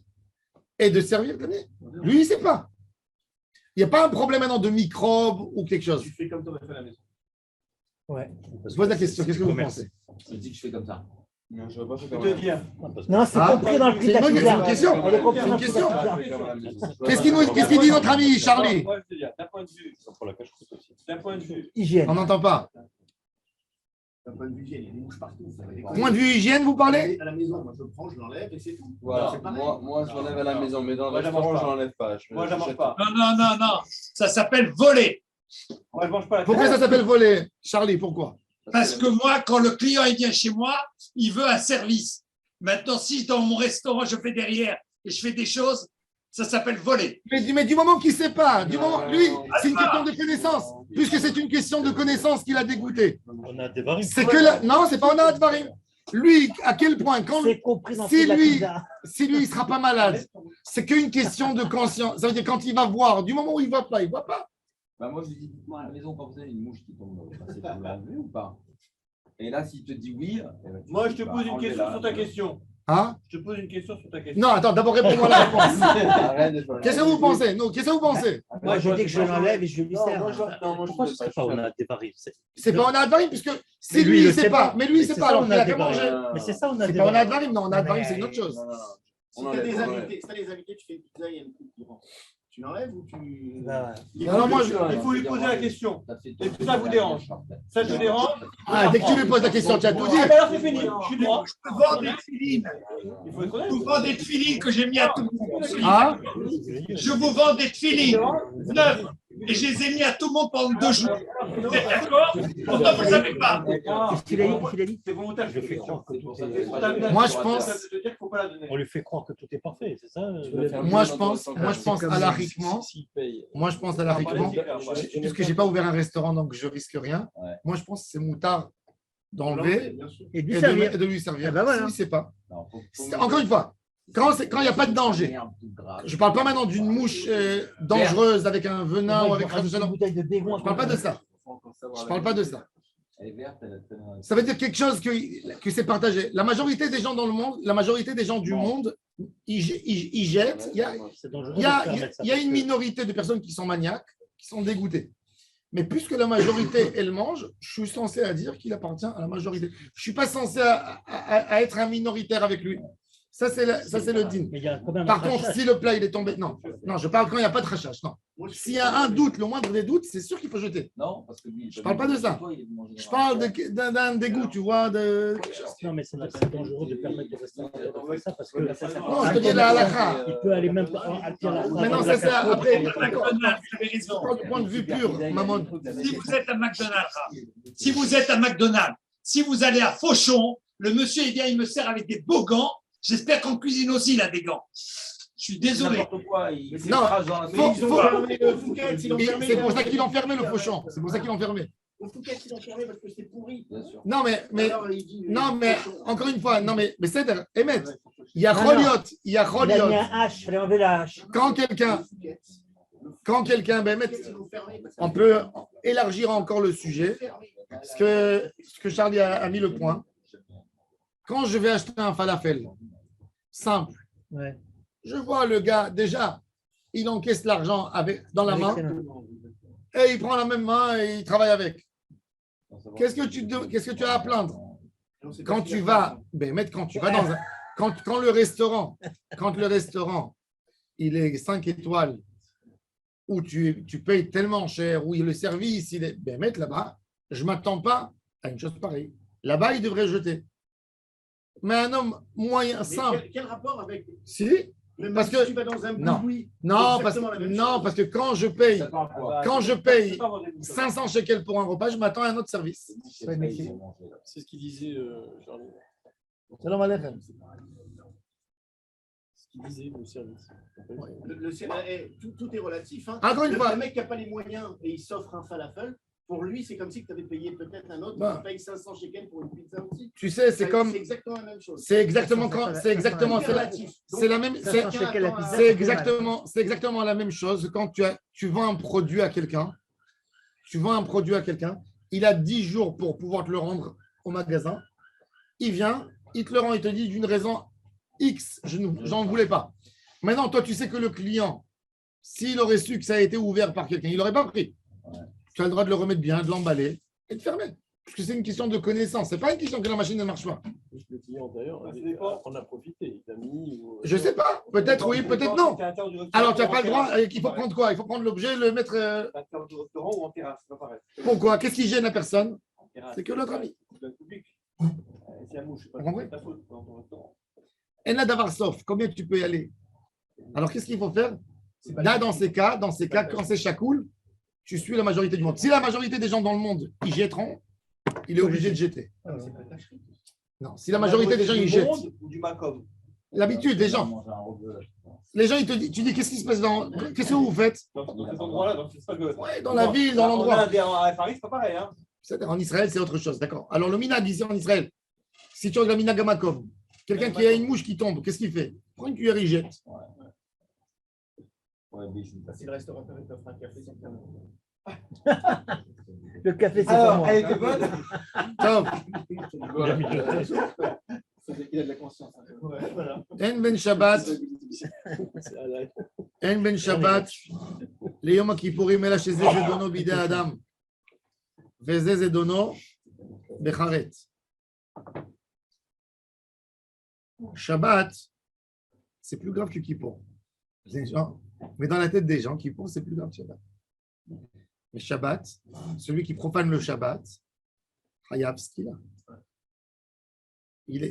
et de servir, donner? Lui, il ne sait pas. Il n'y a pas un problème maintenant de microbes ou quelque chose. Tu fais comme tu aurais fait à la maison. Ouais. Je pose la question, qu'est-ce que vous pensez? Je dis que je fais comme ça. Non, je ne vais pas faire comme ça. Non, c'est compris dans le prix de la C'est pizza. une question. Elle est comprise C'est dans une le prix de la question. pizza. Qu'est-ce qu'il dit notre ami Charlie? Moi, je te dis, d'un point de vue Hygiène. On n'entend pas. D'un point de vue hygiène, il y a des mouches partout. Ça va être- Point de vue hygiène, vous parlez? À la maison, moi je le prends, je l'enlève et c'est tout. Voilà, C'est pareil. moi je l'enlève à la maison, mais dans le Moi, j'en restaurant, mange je pas. l'enlève pas. Moi, je ne mange pas. Non. Ça s'appelle voler. Moi, je ne mange pas la Pourquoi ça s'appelle voler? Charlie, pourquoi? Parce que moi, quand le client il vient chez moi, il veut un service. Maintenant, si dans mon restaurant, je fais derrière et je fais des choses, ça s'appelle voler. Mais du moment qu'il ne sait pas, du moment, lui, c'est une Ah, question de connaissance. Puisque c'est une question de connaissance qui l'a dégoûté. On a des variables. C'est que là, non, c'est pas on a Advarim. Lui, à quel point, quand C'est compris dans le si prix de la lui- pizza. si lui, il ne sera pas malade, c'est qu'une question de conscience. Ça veut dire quand il va voir, du moment où il ne voit pas, il ne voit pas. Bah moi, je lui dis, dites-moi à la maison, quand vous avez une mouche qui tombe, c'est pour l'enlever ou pas? Et là, s'il te dit oui, eh ben, tu Moi, dis, je te bah, pose une question enlevez-la. sur ta question. Hein? Je te pose une question sur ta question. Non, attends, d'abord réponds-moi la réponse. Arrête de faire- Qu'est-ce que vous pensez? Non, qu'est-ce que vous pensez? Moi, je dis que je l'enlève et je lui Non, sers. moi, je- non, moi, je Pourquoi fais ce serait pas, pas je on fais a des variables? C'est pas on a Advarim, puisque si Mais lui, il ne le sait pas. Mais lui, il ne Mais sait c'est pas, ça, alors on il a a des qu'à manger. variables. Mais c'est ça, on a C'est des pas on a variables. Advarim, non, on a Advarim, c'est une autre chose. Non, non, non. Si On t'as enlève, des on enlève. invités, si t'as des invités, tu fais une pizza, il y a une coupe devant. Tu l'enlèves ou tu. Bah, Il Non, non, moi, il faut lui poser la question. Ça fait- Est-ce que ça vous dérange? Ça te dérange? Ah, dès que tu lui poses la question, tu as tout dit. Ah, ben alors c'est fini. Je suis droit. Je vous vends des filines. Il faut être honnête. Je vous vends des filines que j'ai mis à tout le monde. Ah, Je vous vends des filines neuves et je les ai mis à tout le monde pendant 2 jours. Vous êtes d'accord? Pourquoi vous ne savez pas? qu'est-ce qu'il a dit? Qu'est-ce qu'il a dit? C'est volontaire. Je fais croire que tout est- Moi, je pense- Ça veut dire qu'il ne faut pas la donner. On lui fait croire que tout est parfait, c'est ça? moi, je pense à l'ariquement. S'il paye. Moi, je pense à l'ariquement. Puisque je n'ai pas ouvert un restaurant, donc je risque rien. Ouais. Moi, je pense que c'est moutard d'enlever Bien sûr. Et lui et servir. de lui servir. Ah bah voilà. S'il ne sait pas. Non, Encore une fois, quand il n'y a pas de danger. Je ne parle pas maintenant d'une mouche dangereuse avec un venin ou avec un une bouteille de dégoût. Je ne parle pas de ça. Je ne parle pas de ça. Elle est verte, elle a- Ça veut dire quelque chose que c'est partagé. La majorité des gens dans le monde, la majorité des gens du monde, ils jettent. C'est dangereux. Il y a, de permettre ça il y a parce une que- minorité de personnes qui sont maniaques, qui sont dégoûtées. Mais puisque la majorité, elle mange, je suis censé à dire qu'il appartient à la majorité. Je ne suis pas censé à être un minoritaire avec lui. Ça, c'est le din. Mais il y a quand même un Par contre, rachat. si le plat il est tombé, non, je parle quand il n'y a pas de rachage. Non. Moi, je S'il y a un doute, le moindre des doutes, c'est sûr qu'il faut jeter. Non, parce que lui, Je parle pas de ça. Je parle d'un dégoût, tu vois, de. Non, mais c'est dangereux de permettre au restaurateur de faire ça parce que Non, je te dis la halakha. il peut aller même à la Mais non, c'est ça. Après, d'accord. McDonald's, vous avez raison. Je parle du point de vue pur, Maman. Si vous êtes à McDonald's, si vous allez à Fauchon, le monsieur, il vient, il me sert avec des beaux gants. J'espère qu'en cuisine aussi, il a des gants. Je suis désolé. N'importe quoi, il Non, s'écrase dans la faut- maison. Ils ont fermé le Fouquet, ils ont fermé C'est pour ça qu'ils l'ont fermé, le fauchon. C'est pour ça qu'ils l'ont fermé. Le Fouquet, ils l'ont fermé parce que c'est pourri. Bien sûr. Non, mais Alors, il dit, non, mais encore une fois, non, mais c'est Emet. Il y a Non, non. Choliot, il y a Il a mis Choliot. un H, il fallait enlever la H. Quand quelqu'un, ben, Emet, ils l'ont fermé parce que on peut élargir encore le sujet. c'est fermé. Ce que Charlie a mis le point. Quand je vais acheter un falafel, simple, Ouais. je vois le gars, déjà, il encaisse l'argent dans la Avec main ses mains. et il prend la même main et il travaille avec. Qu'est-ce que tu as à plaindre? Non, c'est Quand parce qu'il tu a vas, fait ben, Maître, quand tu vas dans un, quand le restaurant, il est 5 étoiles, où tu payes tellement cher, où le service, il est, ben, Maître, là-bas, je ne m'attends pas à une chose pareille. Là-bas, il devrait jeter. Mais un homme moyen, Mais simple, quel rapport avec. si, Même Parce si que- tu vas dans un non. boui, non, c'est exactement la même non, chose. parce que quand je paye Ça part quoi Quand je paye 500 shekels pour un repas, je m'attends à un autre service. Ouais, mais c'est- C'est ce qu'il disait, Charlie. Salam alaikum. Ce qu'il disait, le service. Tout est relatif. Hein. Encore une fois. Le mec qui n'a pas les moyens et il s'offre un falafel, pour lui, c'est comme si tu avais payé peut-être un autre Bah. qui paye 500 shekels pour une pizza aussi. Tu sais, c'est comme. C'est exactement la même chose. C'est exactement quand. C'est exactement. Tout est C'est la, relatif. c'est la même. Ça C'est, change chacun la pizza, c'est c'est exactement la même chose quand tu vends un produit à quelqu'un. Tu vends un produit à quelqu'un. Il a 10 jours pour pouvoir te le rendre au magasin. Il vient, il te le rend, il te dit d'une raison X, j'en voulais pas. Maintenant, toi, tu sais que le client, s'il aurait su que ça a été ouvert par quelqu'un, il n'aurait pas pris. Tu as le droit de le remettre bien, de l'emballer et de fermer. Parce que c'est une question de connaissance. Ce n'est pas une question que la machine ne marche pas. Le client, d'ailleurs, Ça dépend. on a profité. Il a mis. Je ne sais pas. Peut-être oui, peut-être non. Alors, tu n'as pas le droit. Il faut prendre quoi? Il faut prendre l'objet, le mettre. Intérieur du restaurant ou en terrasse, c'est pas pareil. Pourquoi? Qu'est-ce qui gêne la personne? En terrasse. C'est que l'autre ami. C'est un public. C'est un mouche, c'est pas Vous comprenez? c'est ta faute dans ton restaurant. Et là, d'avoir sauf, combien tu peux y aller? Alors, qu'est-ce qu'il faut faire? Là, dans ces cas, quand c'est chacoul, tu suis la majorité du monde. Si la majorité des gens dans le monde, ils jetteront, il est obligé de jeter. Ah, mais c'est pas tâcherie. Non, si la majorité des gens, ils jettent. Ou du Macom. L'habitude des gens. Les gens, ils te disent, tu dis, qu'est-ce qui se passe qu'est-ce que vous faites? Dans cet endroit-là, donc c'est pas que. Ouais, dans la ville, dans l'endroit. À Paris, c'est pas pareil. Hein. En Israël, c'est autre chose, d'accord. Alors, le minag ici en Israël, si tu regardes le minag à Makom, quelqu'un qui a une mouche qui tombe, qu'est-ce qu'il fait? Prends une cuillère, il jette. Si le restaurateur il t'offre un café, c'est quand même. Le café, c'est pour Alors, moi. elle était bonne. Tov, Il a de la conscience. Ouais, voilà. En ben Shabbat, En ben Shabbat, ליום הכיפורים אלא שזה זדונו בידי האדם וזה זדונו בחרט. Shabbat, c'est plus grave que Kippour. Mais dans la tête des gens, Kippour, c'est plus grave que Shabbat. Mais Shabbat, celui qui profane le Shabbat, Hayab, ce qu'il a.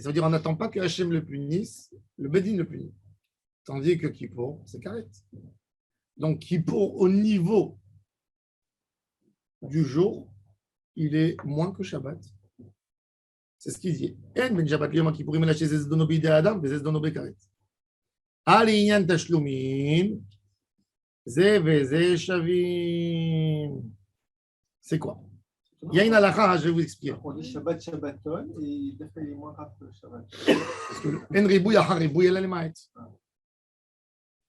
Ça veut dire on n'attend pas que Hachem le punisse, le Bedin le punisse. Tandis que Kippour, c'est Karet. Donc Kippour, au niveau du jour, il est moins que Shabbat. C'est ce qu'il dit. En ben Shabbat liyom Kippourim ela shezeh zdono bidei adam vezeh zdono bekaret. Al inyan tashlumin, ze vezeh shavim. C'est quoi? Il y a une halakha, je vais vous expliquer. On dit Shabbat, Shabbaton, et il est moins grave que le Shabbat. Parce que en ribouy achar ribouy ela lemaet.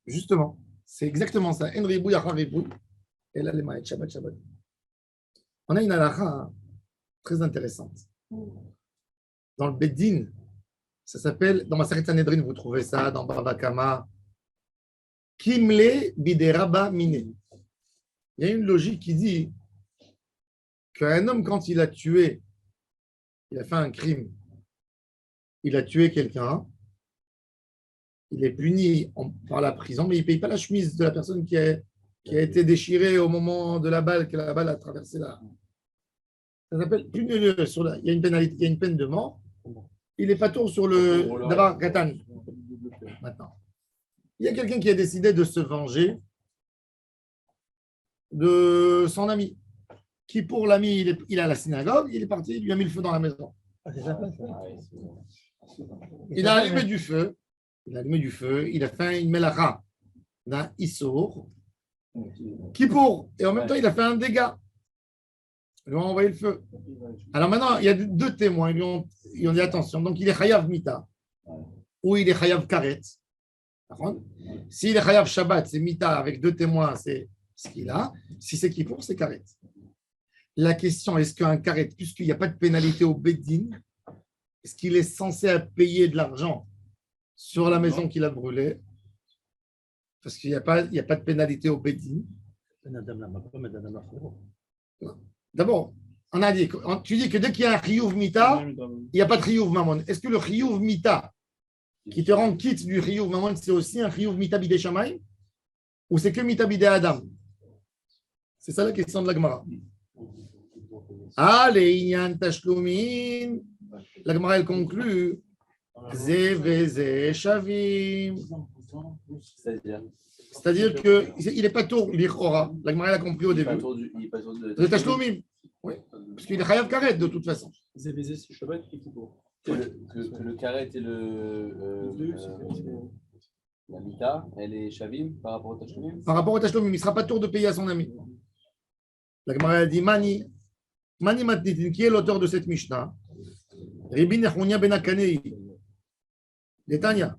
Justement, c'est exactement ça. En ribouy achar ribouy ela lemaet. Shabbat, Shabbat. On a une halakha très intéressante. Dans le Beddin, ça s'appelle, dans Maseret Sanhedrin, vous trouvez ça, dans Baba Kama, Kimle Bideraba Mine. Il y a une logique qui dit qu'un homme, quand il a tué, il a fait un crime, il a tué quelqu'un, il est puni par la prison, mais il ne paye pas la chemise de la personne qui a été déchirée au moment de la balle, que la balle a traversé là. Ça s'appelle il y a une pénalité, il y a une peine de mort. Il n'est pas tour sur le Davar Katan. Maintenant, il y a quelqu'un qui a décidé de se venger de son ami. Qui pour l'ami, il est à la synagogue, il est parti, il lui a mis le feu dans la maison. Ah, c'est sympa, ça. Il a allumé du feu, il a fait une melacha d'un issour, qui pour, et en même temps il a fait un dégât. Ils lui ont envoyé le feu. Alors maintenant, il y a deux témoins, ils lui ont dit attention, donc il est chayav mita, ou il est chayav karet. S'il est chayav shabbat, c'est mita, avec deux témoins, c'est ce qu'il a. Si c'est qui pour, c'est karet. La question, est-ce qu'un karet, puisqu'il n'y a pas de pénalité au beddin, est-ce qu'il est censé payer de l'argent sur la maison qu'il a brûlée? Parce qu'il n'y a pas de pénalité au beddin. D'abord, on a dit, tu dis que dès qu'il y a un chiyuv mita, il n'y a pas de chiyuv mamon. Est-ce que le chiyuv mita qui te rend quitte du chiyuv mamon, c'est aussi un chiyuv mita bidei shamayim ou c'est que mita bidei adam? C'est ça la question de la Gemara. Allez, inyan tashlumin. La Gemara elle conclut. Ze veze shavim. C'est-à-dire qu'il n'est pas tour, il est chora. La Gemara elle a compris au début. Le tashloumim. Oui, parce qu'il est chayav karet de toute façon. C'est Shabbat et Kippour. Que le karet et la mita, elle est shavim par rapport au tashloumim. Par rapport au tashloumim, il ne sera pas tour de payer à son ami. La Gemara a dit Mani Matnitin, qui est l'auteur de cette Mishnah? Rabbi Nechunya ben Akanei. Netanya.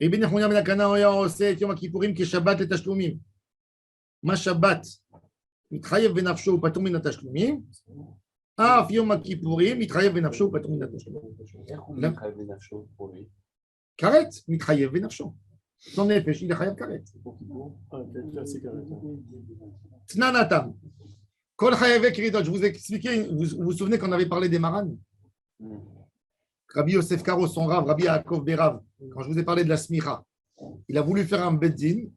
Rabbi Nechunya ben Akanei היה עושה את יום הכיפורים כשבת לתשלומים. מה שבת מתחייב בנפשו ופטור מן התשלומים, אף יום הכיפורים מתחייב בנפשו ופטור מן התשלומים. איך הוא מתחייב בנפשו pour lui? כרת, מתחייב בנפשו. son נפש, il est חייב כרת. תננתם. Kol chayavé kiridot. Je vous ai expliqué, vous vous souvenez qu'on avait parlé des maranes? Rabbi Yosef Karo, son rave, Rabbi Yaakov Berav, quand je vous ai parlé de la smicha, il a voulu faire un beddin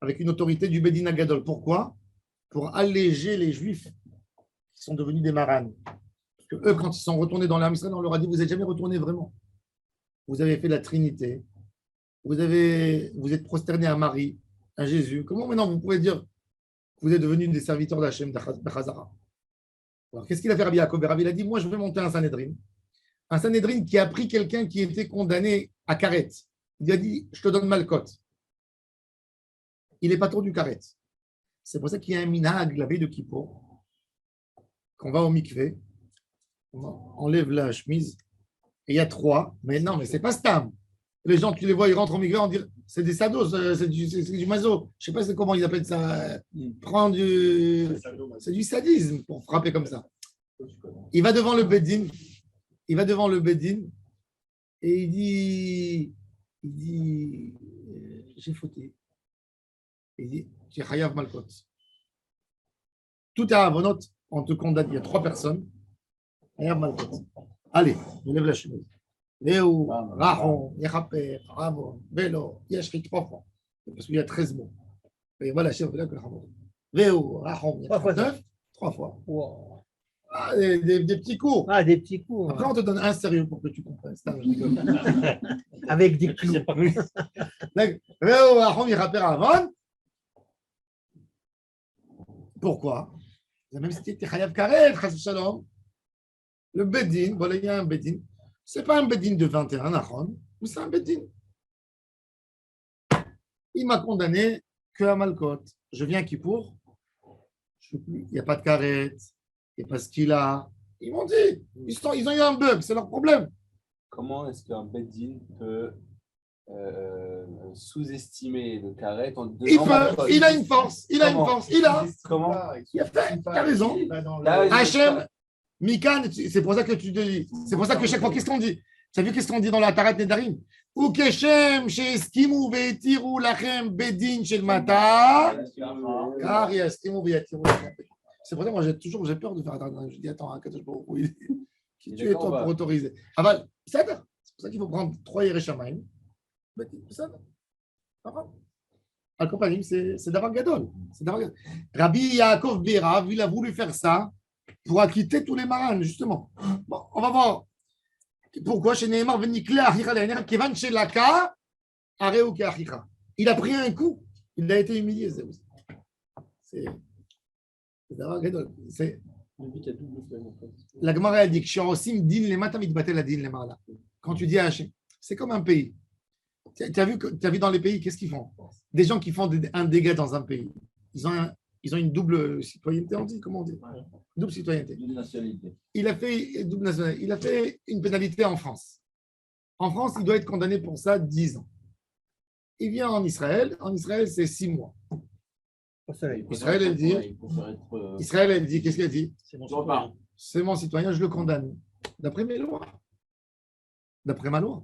avec une autorité du beddin agadol. Pourquoi? Pour alléger les juifs qui sont devenus des maranes. Parce que eux, quand ils sont retournés dans l'armée israélienne, on leur a dit, vous n'êtes jamais retournés vraiment. Vous avez fait la Trinité, vous êtes prosternés à Marie, à Jésus. Comment maintenant vous pouvez dire vous êtes devenus des serviteurs d'Hachem, d'Achazara? Alors, qu'est-ce qu'il a fait Rabbi Yaakov Berav? Il a dit, moi, je vais monter un Sanhedrin. Un Sanhedrin qui a pris quelqu'un qui était condamné à Karet. Il lui a dit, je te donne Malkot. Il est patron du Karet. C'est pour ça qu'il y a un minhag, la veille de Kippour, qu'on va au mikvé, on enlève la chemise, et il y a trois. Mais non, mais c'est pas Stam. Les gens, tu les vois, ils rentrent au mikvé, on dit, c'est des sados, c'est du mazo. Je ne sais pas comment ils appellent ça. C'est du sadisme pour frapper comme ça. Il va devant le beddin. Et il dit, j'ai fauté. Il dit, j'ai chayav malkot. Tout est à Avonot, on te condamne. Il y a trois personnes. Chayav malkot. Allez, je lève la chemise. Léo, Rahon, Yechaper, Ramon, Vélo, Yeshrik, trois fois. Parce qu'il y a 13 mots. Et voilà, chef, là que le Ramon. Léo, Rahon, Yechaper, trois fois. Wow. Ah, des petits cours. Ah, des petits cours. Après, on te donne un sérieux pour que tu comprennes. Avec des clous. Léo, Rahon, Yechaper, Ramon. Pourquoi? Même si tu étais Chayav Karet, Chas Shalom, le Bedin, voilà, il y a un Bedin. Ce n'est pas un Bedin de 21 Achon, mais c'est un Bedin. Il m'a condamné que à Malkot. Je viens à Kippour, il n'y a pas de Karet, il n'y a pas ce qu'il a. Ils m'ont dit, ils ont eu un bug, c'est leur problème. Comment est-ce qu'un Bedin peut sous-estimer le Karet en deux il a une force, il a. Comment? Il a fait, tu as raison. Hachem, Mikan, c'est pour ça que tu te dis. C'est pour ça que chaque fois, qu'est-ce qu'on dit? Tu as vu qu'est-ce qu'on dit dans la Tarat Nedarim? Ou Keshem, chez Estimu, Ve'etiru, Lachem, Bedin, chez le Mata. Car il y a Estimu, Ve'etiru, Lachem. C'est pour ça que moi, j'ai peur de faire un. Je dis, attends, qui tu es toi pour autoriser? Ah, bah, c'est pour ça qu'il faut prendre 3 Yerushalayim, בסדר. נכון. Al Kopanim, c'est d'avoir gadol. Rabbi Yaakov Berav, il a voulu faire ça pour acquitter tous les marans, justement. Bon, on va voir. Pourquoi chez Nehemar Venikle Achicha Le'ener Kevan Shelaka Areu Ke'achicha. Il a pris un coup. Il a été humilié. C'est d'avoir gadol. La Gemara elle dit que Shorosim din le mata mitbatel la din le marla. Quand tu dis à Hachem, c'est comme un pays. Tu as vu dans les pays, qu'est-ce qu'ils font? Des gens qui font un dégât dans un pays. Ils ont une double citoyenneté, on dit, comment on dit? Double citoyenneté. Double nationalité. Il a fait double nationalité. Il a fait une pénalité en France. En France, il doit être condamné pour ça 10 ans. Il vient en Israël. En Israël, c'est 6 mois. Israël, elle dit, qu'est-ce qu'elle dit? C'est mon citoyen, je le condamne. D'après mes lois. D'après ma loi.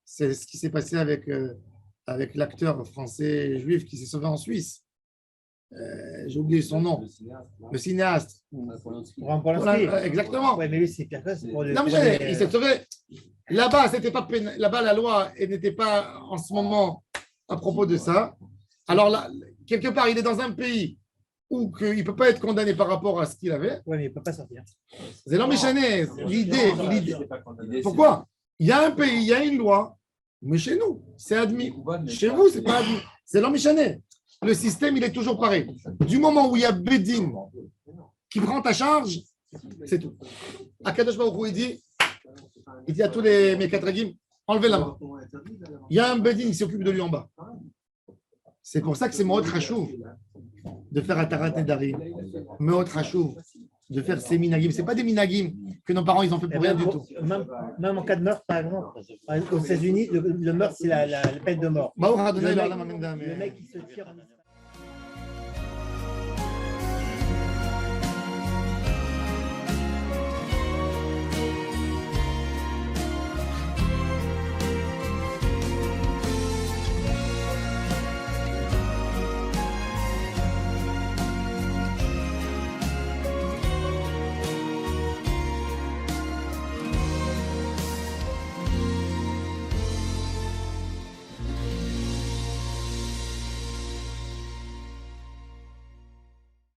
C'est ce qui s'est passé avec l'acteur français juif qui s'est sauvé en Suisse. J'ai oublié son nom. Le cinéaste. Exactement. Oui, mais lui, c'est pour le. Non, mais il s'est sauvé. Là-bas, c'était pas là-bas, la loi n'était pas en ce moment à propos de ça. Alors là, quelque part, il est dans un pays où il ne peut pas être condamné par rapport à ce qu'il avait. Oui, mais il ne peut pas sortir. C'est l'embêchané. L'idée. Pourquoi? Il y a un pays, il y a une loi, mais chez nous, c'est admis. Chez vous, ce n'est pas admis. C'est l'embêchané. Le système, il est toujours pareil. Du moment où il y a Bédine qui prend ta charge, c'est tout. Akadosh Baruch Hu, il dit à tous les Mekatragim, enlevez la main. Il y a un Bédine qui s'occupe de lui en bas. C'est pour ça que c'est Moot Hachouv de faire Atarat Nedarim. Moot Hachouv de faire ces minagim. Ce n'est pas des minagim que nos parents ils ont fait pour rien du tout. Même en cas de meurtre, par exemple, aux États-Unis, le meurtre, c'est la peine de mort. Le mec qui se tire en